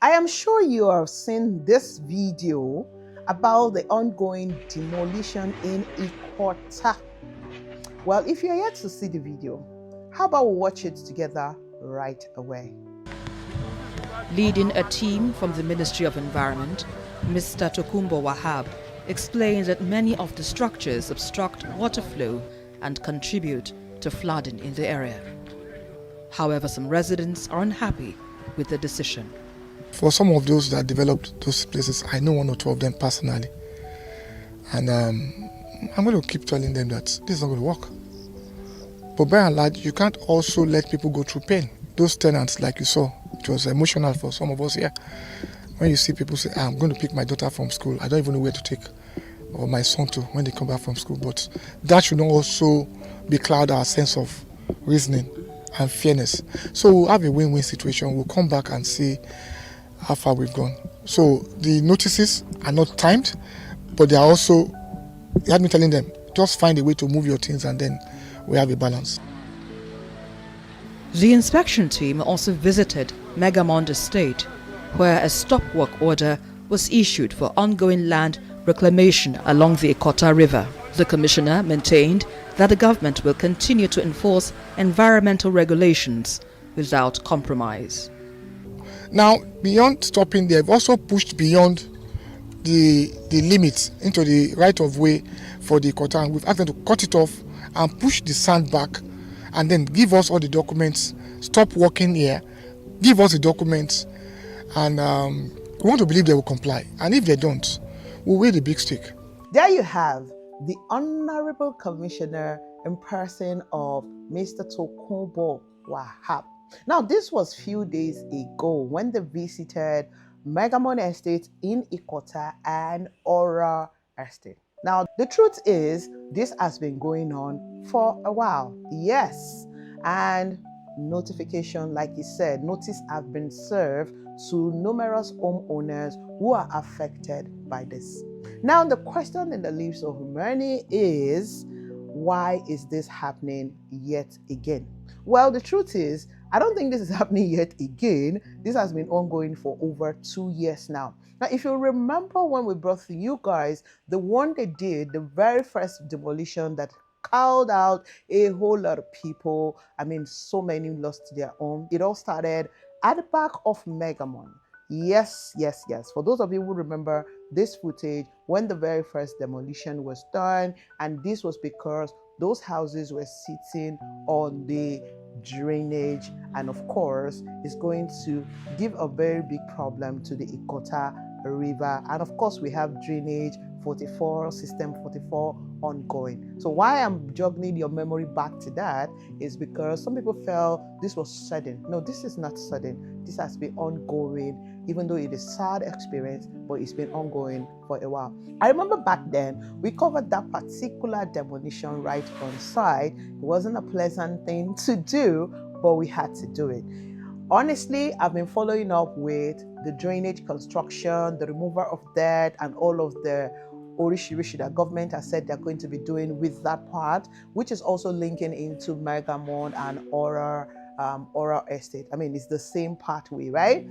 I am sure you have seen this video about the ongoing demolition in Ikota. Well, if you're yet to see the video, how about we watch it together right away? Leading a team from the Ministry of Environment, Mr. Tokumbo Wahab explains that many of the structures obstruct water flow and contribute to flooding in the area. However, some residents are unhappy with the decision. For some of those that developed those places, I know one or two of them personally. And I'm going to keep telling them that this is not going to work. But by and large, you can't also let people go through pain. Those tenants, like you saw, it was emotional for some of us here. When you see people say, I'm going to pick my daughter from school, I don't even know where to take, or my son to, when they come back from school. But that should not also becloud our sense of reasoning and fairness. So we'll have a win-win situation. We'll come back and see how far we've gone. So the notices are not timed, but they are also, you had me telling them, just find a way to move your things and then we have a balance. The inspection team also visited Megamond Estate, where a stop work order was issued for ongoing land reclamation along the Ikota River. The commissioner maintained that the government will continue to enforce environmental regulations without compromise. Now, beyond stopping, they've also pushed beyond the limits into the right of way for the Ikota, and we've asked them to cut it off and push the sand back and then give us all the documents, stop working here, give us the documents, and we want to believe they will comply. And if they don't, we'll weigh the big stick. There you have the Honourable Commissioner in person of Mr. Tokumbo Wahab. Now, this was a few days ago when they visited Megamon Estate in Ikota and Ora Estate. Now, the truth is, this has been going on for a while. Yes, and notification, like he said, notice have been served to numerous homeowners who are affected by this. Now, the question in the lips of many is, why is this happening yet again? Well, the truth is, I don't think this is happening yet again. This has been ongoing for over 2 years now. Now, if you remember when we brought to you guys the one they did, the very first demolition that called out a whole lot of people. I mean, so many lost their home. It all started at the back of Megamon. Yes. For those of you who remember this footage, when the very first demolition was done, and this was because those houses were sitting on the drainage, and of course it's going to give a very big problem to the Ikota River. And of course we have drainage 44, system 44 ongoing. So why I'm juggling your memory back to that is because some people felt this was sudden. No, this is not sudden. This has been ongoing, even though it is a sad experience, but it's been ongoing for a while. I remember back then we covered that particular demolition right on site. It wasn't a pleasant thing to do, but we had to do it. Honestly, I've been following up with the drainage construction, the removal of that, and all of the orishirishi that government has said they're going to be doing with that part, which is also linking into Megamon and Ora Estate. I mean, it's the same pathway, right?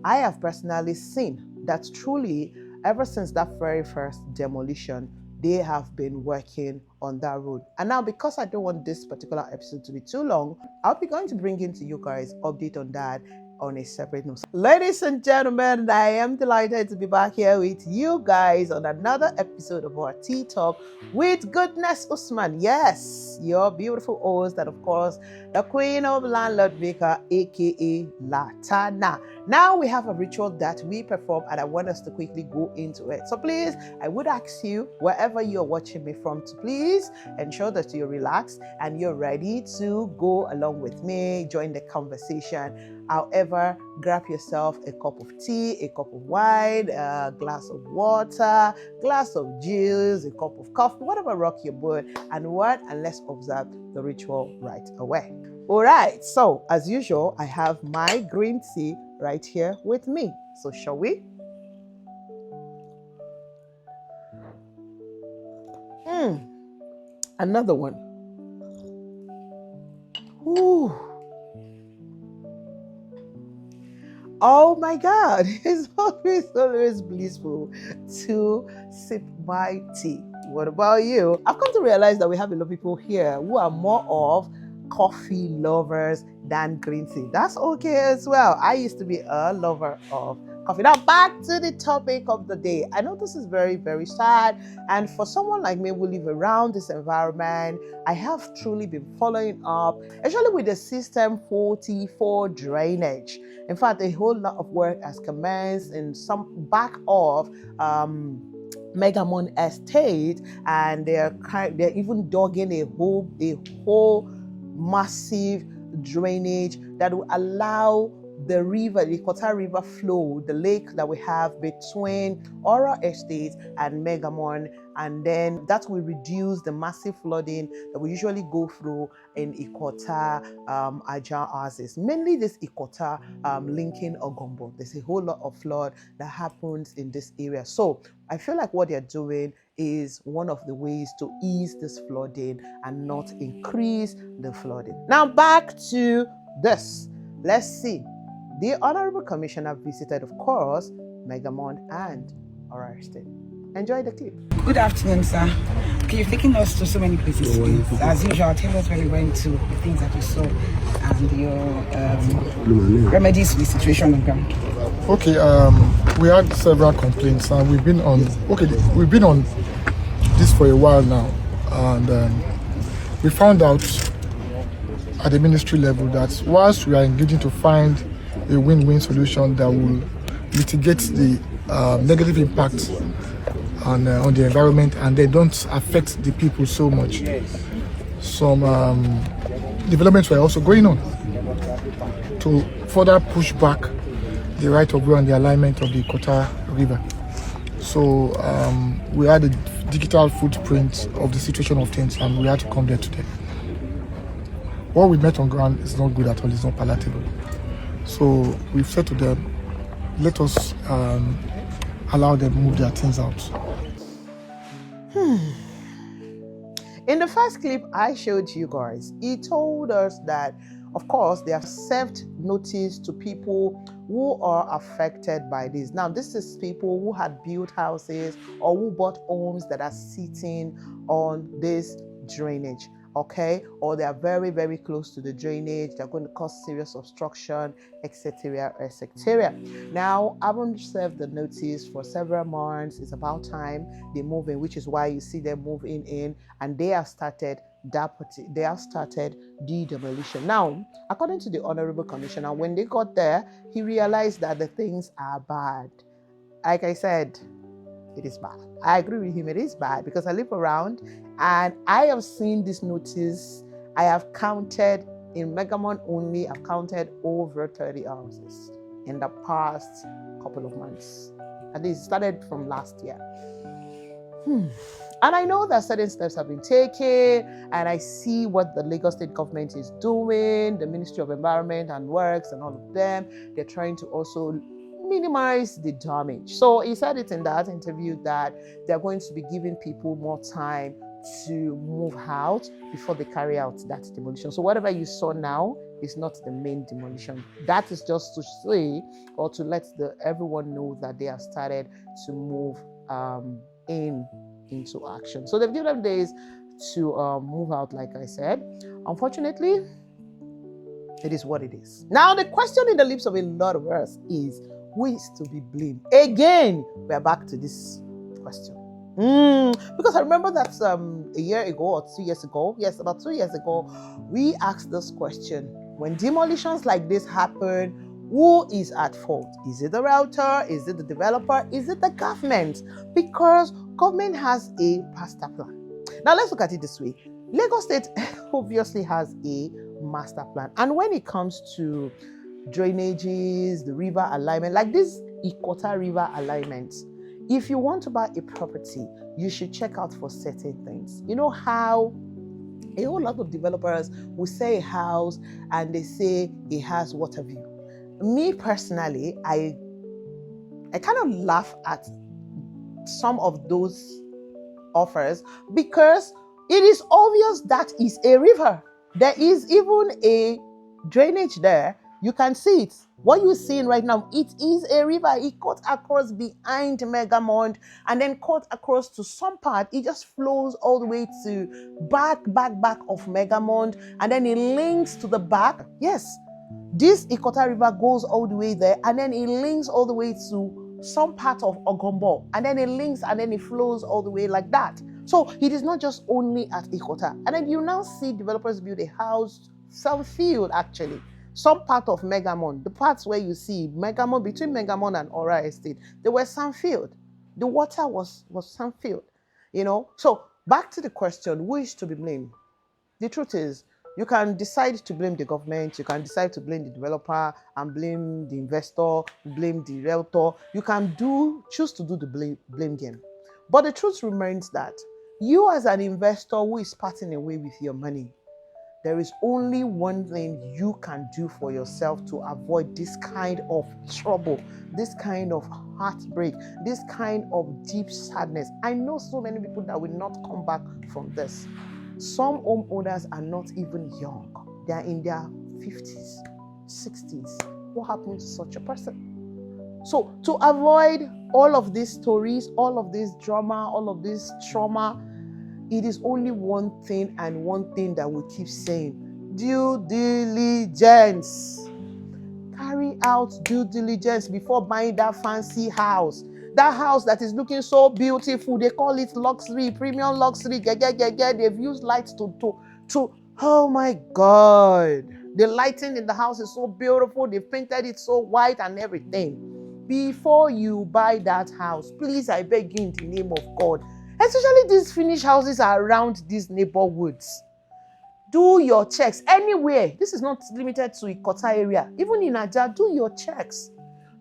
I have personally seen that truly, ever since that very first demolition, they have been working on that road. And now, because I don't want this particular episode to be too long, I'll be going to bring into you guys update on that on a separate note. Ladies and gentlemen, I am delighted to be back here with you guys on another episode of our Tea Talk with Goodness Usman. Yes, your beautiful host, and of course, the Queen of Landlord Maker, aka Latana. Now we have a ritual that we perform, and I want us to quickly go into it. So please, I would ask you, wherever you're watching me from, to please ensure that you're relaxed and you're ready to go along with me, join the conversation. However, grab yourself a cup of tea, a cup of wine, a glass of water, glass of juice, a cup of coffee, whatever rock your boat, and let's observe the ritual right away. All right, so as usual, I have my green tea right here with me. So shall we? Another one. Ooh. Oh my God, it's always blissful to sip my tea. What about you? I've come to realize that we have a lot of people here who are more of coffee lovers than green tea. That's okay as well. I used to be a lover of coffee. Now, back to the topic of the day. I know this is very, very sad. And for someone like me who live around this environment, I have truly been following up, especially with the System 44 drainage. In fact, a whole lot of work has commenced in some back of Megamon Estate, and they're even dogging a whole massive drainage that will allow the river, the Ikota River flow, the lake that we have between Ora Estate and Megamon, and then that will reduce the massive flooding that we usually go through in Ikota, Aja Oasis. Mainly this Ikota linking Ogombo. There's a whole lot of flood that happens in this area. So I feel like what they're doing is one of the ways to ease this flooding and not increase the flooding. Now back to this. Let's see. The Honourable Commissioner visited, of course, Megamon and Ora Estate. Enjoy the clip. Good afternoon, sir. Okay, you've taken us to so many places today. As usual, tell us where you went to, the things that you saw, and your remedies to the situation on ground. Okay, we had several complaints, and we've been on this for a while now, and we found out at the ministry level that whilst we are engaging to find a win-win solution that will mitigate the negative impact on the environment and they don't affect the people so much, some developments were also going on to further push back the right of way and the alignment of the Ikota River. So we had a digital footprint of the situation of things, and we had to come there today. What we met on ground is not good at all, it's not palatable. So we've said to them, let us allow them move their things out. In the first clip I showed you guys, he told us that, of course, they have served notice to people who are affected by this. Now, this is people who had built houses or who bought homes that are sitting on this drainage. Okay, or they are very, very close to the drainage, they're going to cause serious obstruction, etc., etc. Now, I haven't served the notice for several months. It's about time they move in, which is why you see them moving in, and they have started the demolition. Now, according to the Honourable Commissioner, when they got there, he realized that the things are bad. Like I said, it is bad. I agree with him, it is bad, because I live around and I have seen this notice. I have counted in Megamon only, I've counted over 30 houses in the past couple of months. At least it started from last year. And I know that certain steps have been taken, and I see what the Lagos State government is doing, the Ministry of Environment and Works and all of them. They're trying to also minimize the damage. So he said it in that interview that they're going to be giving people more time to move out before they carry out that demolition. So whatever you saw now is not the main demolition. That is just to say, or to let everyone know that they have started to move into action. So they've given them days to move out, like I said. Unfortunately, it is what it is. Now, the question in the lips of a lot of us is, who is to be blamed? Again, we're back to this question. Because I remember that a year ago or 2 years ago, yes, about 2 years ago, we asked this question. When demolitions like this happen, who is at fault? Is it the realtor? Is it the developer? Is it the government? Because government has a master plan. Now, let's look at it this way. Lagos State obviously has a master plan. And when it comes to drainages, the river alignment, like this Ikota River alignment, if you want to buy a property, you should check out for certain things. You know how a whole lot of developers will say a house and they say it has water view. Me personally, I kind of laugh at some of those offers because it is obvious that is a river. There is even a drainage there You can see it. What you're seeing right now, it is a river. It cut across behind Megamond and then cut across to some part. It just flows all the way to back of Megamond, and then it links to the back. Yes, this Ikota River goes all the way there, and then it links all the way to some part of Ogombo, and then it links and then it flows all the way like that. So it is not just only at Ikota. And then you now see developers build a house, some field actually, some part of Megamon, the parts where you see Megamon, between Megamon and Ora Estate, there was some field. The water was some field, you know. So back to the question, who is to be blamed? The truth is, you can decide to blame the government, you can decide to blame the developer and blame the investor, blame the realtor. You can choose to do the blame game. But the truth remains that you as an investor who is parting away with your money, there is only one thing you can do for yourself to avoid this kind of trouble, this kind of heartbreak, this kind of deep sadness. I know so many people that will not come back from this. Some homeowners are not even young. They are in their 50s, 60s. What happened to such a person? So to avoid all of these stories, all of this drama, all of this trauma, it is only one thing and one thing that we keep saying: due diligence. Carry out due diligence before buying that fancy house. That house that is looking so beautiful, they call it luxury, premium luxury. They've used lights to oh my God. The lighting in the house is so beautiful. They've painted it so white and everything. Before you buy that house, please, I beg you in the name of God, especially these finished houses are around these neighborhoods, do your checks anywhere. This is not limited to Ikota area. Even in Aja, do your checks.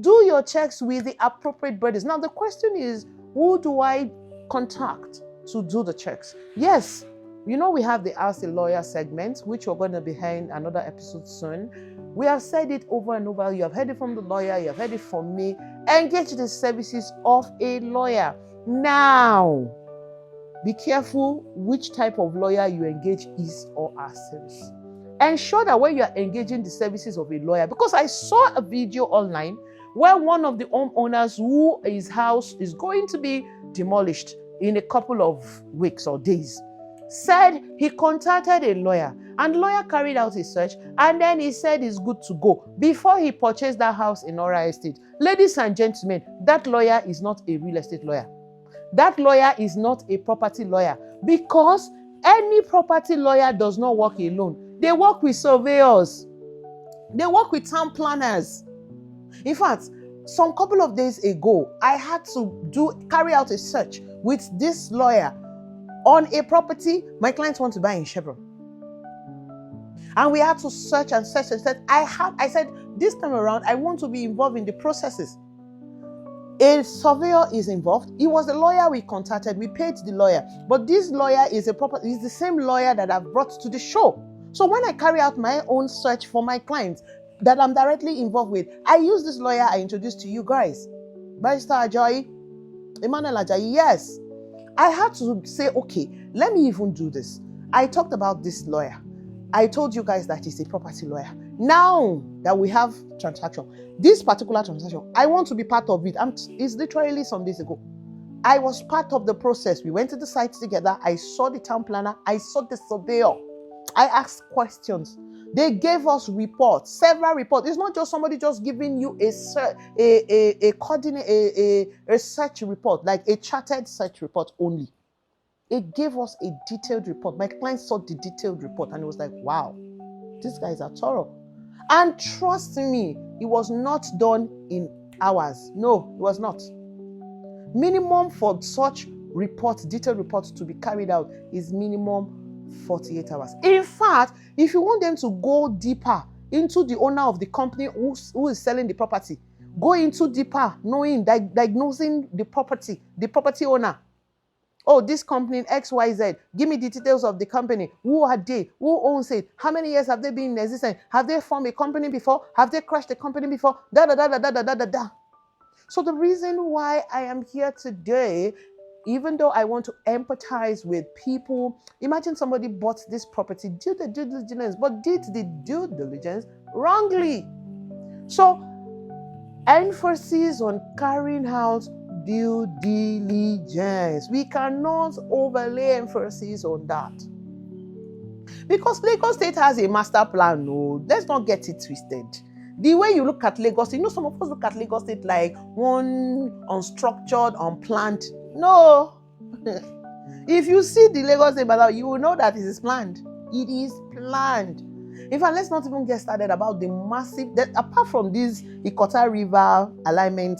Do your checks with the appropriate bodies. Now, the question is, who do I contact to do the checks? Yes, you know we have the Ask the Lawyer segment, which we're going to be having another episode soon. We have said it over and over. You have heard it from the lawyer. You have heard it from me. Engage the services of a lawyer. Now, be careful which type of lawyer you engage is or our service. Ensure that when you are engaging the services of a lawyer, because I saw a video online where one of the homeowners whose house is going to be demolished in a couple of weeks or days said he contacted a lawyer, and the lawyer carried out his search, and then he said he's good to go before he purchased that house in Ora Estate. Ladies and gentlemen, that lawyer is not a real estate lawyer. That lawyer is not a property lawyer, because any property lawyer does not work alone. They work with surveyors. They work with town planners. In fact, some couple of days ago, I had to carry out a search with this lawyer on a property my clients want to buy in Chevron. And we had to search and search and search. I said, this time around, I want to be involved in the processes. A surveyor is involved. He was the lawyer we contacted. We paid the lawyer. But this lawyer is the same lawyer that I've brought to the show. So when I carry out my own search for my clients that I'm directly involved with, I use this lawyer I introduced to you guys. Barrister Ajayi, Emmanuel Ajayi, yes. I had to say, okay, let me even do this. I talked about this lawyer. I told you guys that he's a property lawyer. Now that we have transaction, this particular transaction, I want to be part of it. It's literally some days ago. I was part of the process. We went to the site together. I saw the town planner. I saw the surveyor. I asked questions. They gave us reports, several reports. It's not just somebody just giving you a search report, like a chartered search report only. It gave us a detailed report. My client saw the detailed report and it was like, wow, these guys are thorough. And trust me, it was not done in hours. No, it was not. Minimum for such reports, detailed reports to be carried out is minimum 48 hours. In fact, if you want them to go deeper into the owner of the company who is selling the property, go into deeper, diagnosing the property owner. Oh, this company XYZ, give me the details of the company. Who are they? Who owns it? How many years have they been in existence? Have they formed a company before? Have they crashed a company before? So the reason why I am here today, even though I want to empathize with people, imagine somebody bought this property, did the due diligence, but did the due diligence wrongly. So, emphasis on carrying out due diligence. We cannot overlay emphasis on that. Because Lagos State has a master plan. No, let's not get it twisted. The way you look at Lagos, some of us look at Lagos State like one unstructured, unplanned. No. If you see the Lagos State, you will know that it is planned. It is planned. In fact, let's not even get started about the massive, apart from this Ikota River alignment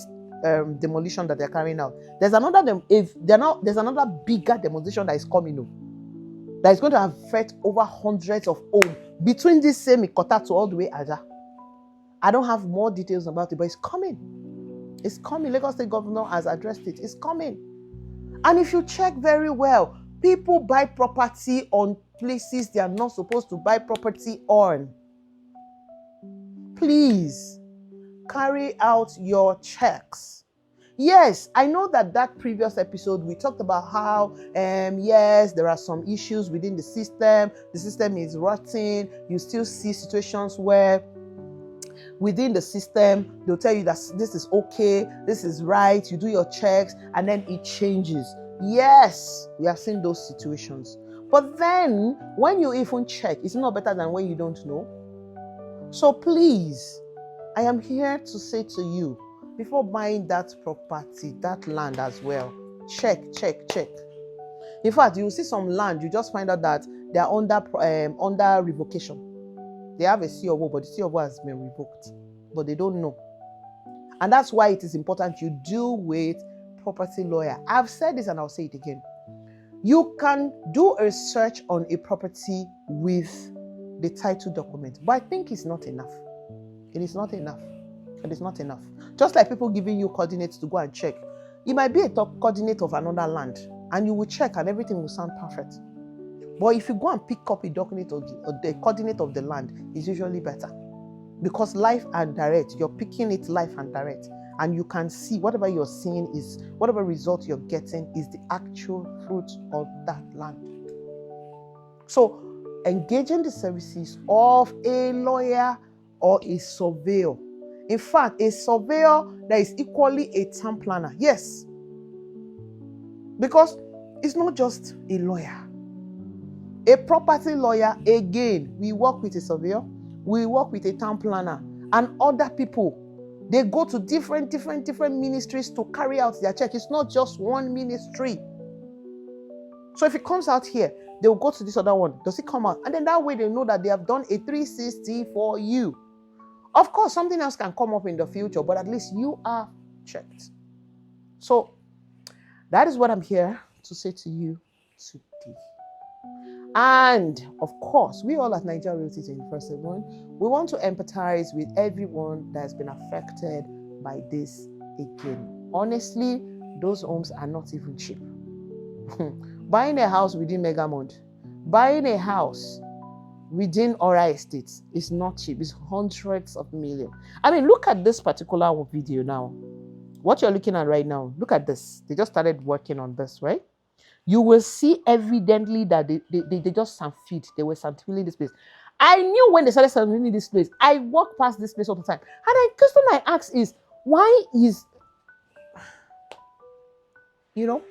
demolition that they're carrying out, there's another bigger demolition that is coming up. That is going to affect over hundreds of homes between this same Ikota to all the way Aja. I don't have more details about it, but it's coming. It's coming. Lagos State Governor has addressed it. It's coming. And if you check very well, people buy property on places they are not supposed to buy property on. Please, carry out your checks. Yes, I know that previous episode we talked about how, yes, there are some issues within the system. The system is rotting. You still see situations where within the system, they'll tell you that this is okay, this is right, you do your checks, and then it changes. Yes, we have seen those situations. But then, when you even check, it's not better than when you don't know. So please, I am here to say to you, before buying that property, that land as well, check. In fact, you see some land, you just find out that they are under revocation. They have a COO, but the COO has been revoked, but they don't know. And that's why it is important you deal with property lawyer. I've said this and I'll say it again. You can do a search on a property with the title document, but I think it's not enough. It is not enough. It is not enough. Just like people giving you coordinates to go and check. It might be a top coordinate of another land, and you will check and everything will sound perfect. But if you go and pick up a document or the coordinate of the land, it's usually better. Because live and direct, you're picking it live and direct. And you can see whatever you're seeing is, whatever result you're getting is the actual fruit of that land. So, engaging the services of a lawyer or a surveyor. In fact, a surveyor that is equally a town planner. Yes. Because it's not just a lawyer. A property lawyer, again, we work with a surveyor, we work with a town planner, and other people. They go to different ministries to carry out their check. It's not just one ministry. So if it comes out here, they will go to this other one. Does it come out? And then that way they know that they have done a 360 for you. Of course, something else can come up in the future, but at least you are checked. So that is what I'm here to say to you today. And of course, we all at Nigeria Realty 24/7, we want to empathize with everyone that has been affected by this again. Honestly, those homes are not even cheap. Buying a house within Megamond, buying a house within Ora Estates is not cheap. It's hundreds of millions. I mean, look at this particular video now. What you're looking at right now, look at this. They just started working on this, right? You will see evidently that they just sanfiled. They were sanfilling this place. I knew when they started sanfilling this place. I walk past this place all the time. And the question I ask is, why is, maybe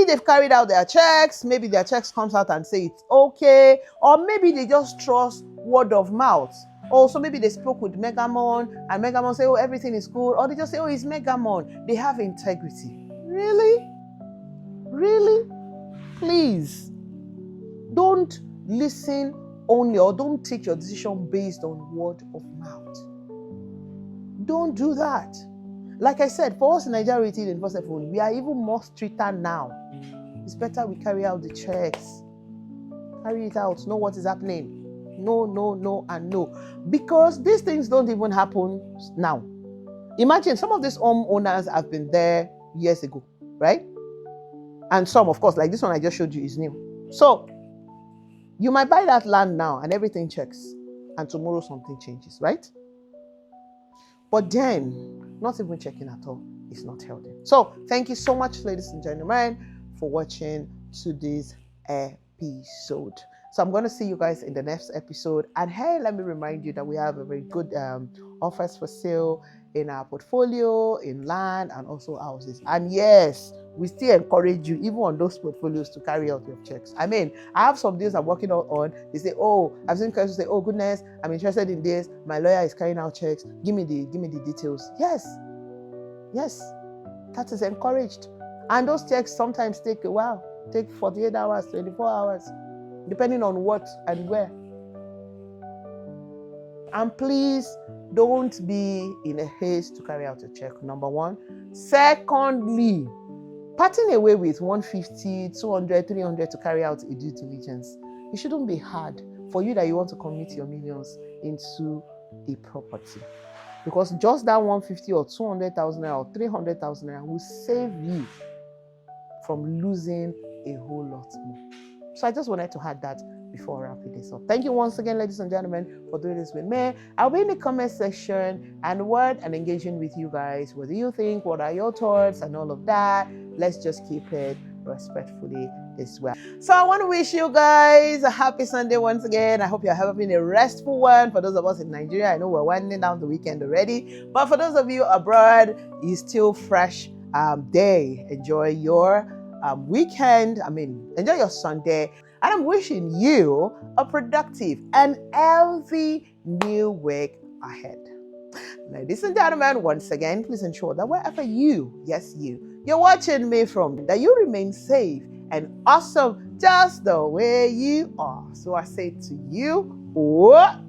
they've carried out their checks. Maybe their checks comes out and say it's okay. Or maybe they just trust word of mouth. Also, maybe they spoke with Megamon and Megamon say, oh, everything is good. Or they just say, oh, it's Megamon. They have integrity. Really? Really? Please, don't listen only or don't take your decision based on word of mouth. Don't do that. Like I said, for us in Nigeria Realty 24/7, we are even more stricter now. It's better we carry out the checks. Carry it out. Know what is happening. No, and no. Because these things don't even happen now. Imagine some of these homeowners have been there years ago, right? And some, of course, like this one I just showed you, is new. So, you might buy that land now and everything checks. And tomorrow something changes, right? But then, not even checking at all is not healthy. So, thank you so much, ladies and gentlemen, for watching today's episode. So I'm going to see you guys in the next episode. And hey, let me remind you that we have a very good offers for sale in our portfolio, in land, and also houses. And yes, we still encourage you, even on those portfolios, to carry out your checks. I mean, I have some deals I'm working on. They say, oh, I've seen clients say, oh goodness, I'm interested in this. My lawyer is carrying out checks. Give me the details. Yes, that is encouraged. And those checks sometimes take a while, take 48 hours, 24 hours, depending on what and where. And please don't be in a haste to carry out a check, number one. Secondly, parting away with 150, 200, 300 to carry out a due diligence, it shouldn't be hard for you that you want to commit your millions into a property. Because just that 150 or 200,000 naira or 300,000 naira will save you from losing a whole lot more. So I just wanted to add that before wrapping this up. Thank you once again, ladies and gentlemen, for doing this with me. I'll be in the comment section and engaging with you guys. What do you think? What are your thoughts and all of that? Let's just keep it respectfully as well. So I want to wish you guys a happy Sunday once again. I hope you're having a restful one. For those of us in Nigeria, I know we're winding down the weekend already. But for those of you abroad, it's still fresh day. Enjoy your weekend. Enjoy your Sunday. And I'm wishing you a productive and healthy new week ahead. Ladies and gentlemen, once again, please ensure that wherever you're watching me from, that you remain safe and awesome just the way you are. So I say to you, what?